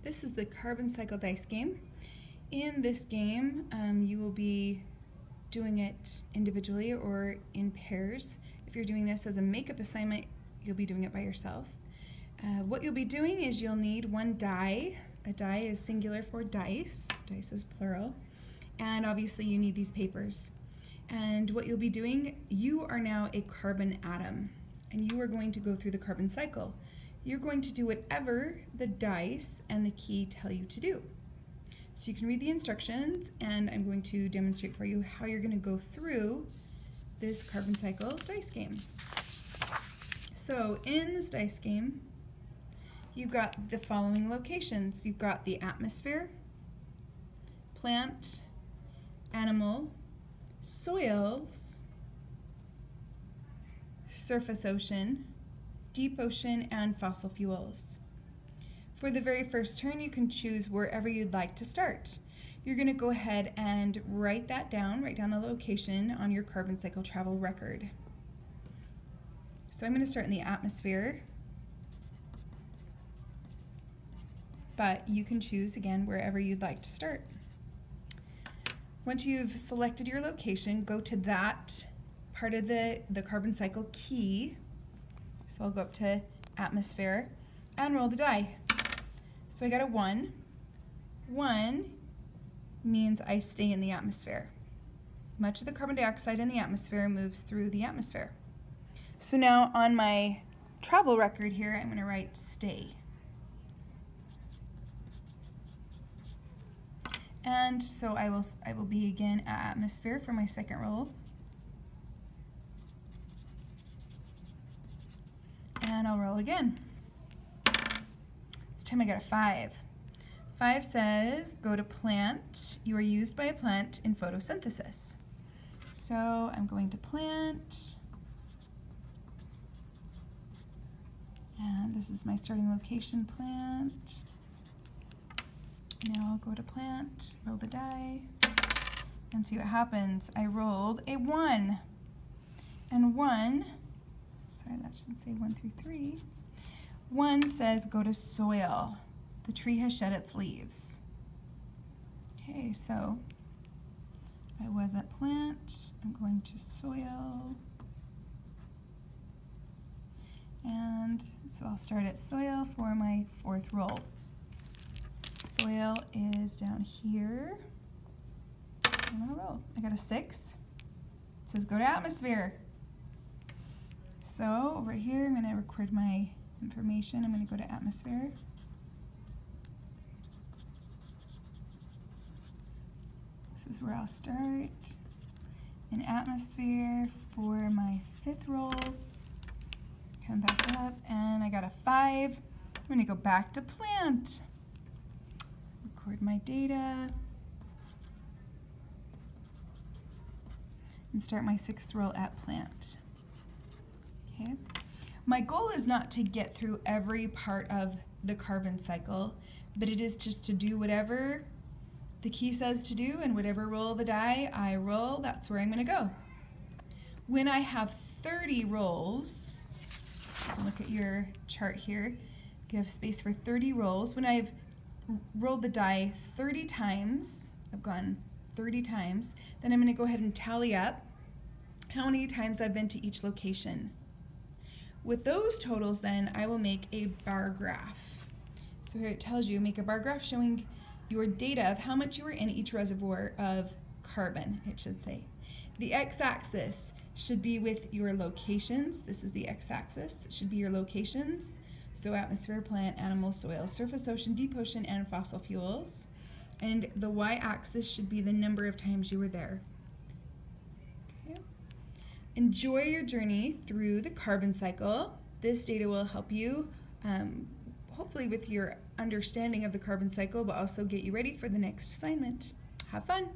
This is the Carbon Cycle Dice game. In this game, you will be doing it individually or in pairs. If you're doing this as a makeup assignment, you'll be doing it by yourself. What you'll be doing is you'll need one die. A die is singular for dice. Dice is plural. And obviously you need these papers. And what you'll be doing, you are now a carbon atom. And you are going to go through the carbon cycle. You're going to do whatever the dice and the key tell you to do. So you can read the instructions, and I'm going to demonstrate for you how you're going to go through this Carbon Cycle dice game. So in this dice game, you've got the following locations. You've got the atmosphere, plant, animal, soils, surface ocean, deep ocean, and fossil fuels. For the very first turn, you can choose wherever you'd like to start. You're going to go ahead and write that down, write down the location on your Carbon Cycle travel record. So I'm going to start in the atmosphere, but you can choose again wherever you'd like to start. Once you've selected your location, go to that part of the Carbon Cycle key. So I'll go up to atmosphere and roll the die. So I got a 1. 1 means I stay in the atmosphere. Much of the carbon dioxide in the atmosphere moves through the atmosphere. So now on my travel record here, I'm going to write stay. And so I will be again at atmosphere for my second roll. And I'll roll again. This time I got a 5. 5 says, go to plant. You are used by a plant in photosynthesis. So I'm going to plant. And this is my starting location, plant. Now I'll go to plant, roll the die, and see what happens. I rolled a 1. And 1, sorry, that should say 1 through 3. 1 says go to soil. The tree has shed its leaves. Okay, so I was at plant. I'm going to soil. And so I'll start at soil for my 4th roll. Soil is down here. I'm gonna roll. I got a 6. It says go to atmosphere. So over here, I'm going to record my information. I'm going to go to atmosphere. This is where I'll start. In atmosphere for my 5th roll. Come back up, and I got a 5. I'm going to go back to plant. Record my data. And start my 6th roll at plant. Okay. My goal is not to get through every part of the carbon cycle, but it is just to do whatever the key says to do, and whatever roll of the die I roll, that's where I'm going to go. When I have 30 rolls, look at your chart here, you have space for 30 rolls. When I've rolled the die 30 times, I've gone 30 times, then I'm going to go ahead and tally up how many times I've been to each location. With those totals, then, I will make a bar graph. So here it tells you, make a bar graph showing your data of how much you were in each reservoir of carbon, it should say. The x-axis should be with your locations. This is the x-axis. It should be your locations. So atmosphere, plant, animal, soil, surface ocean, deep ocean, and fossil fuels. And the y-axis should be the number of times you were there. Enjoy your journey through the carbon cycle. This data will help you, hopefully with your understanding of the carbon cycle, but also get you ready for the next assignment. Have fun!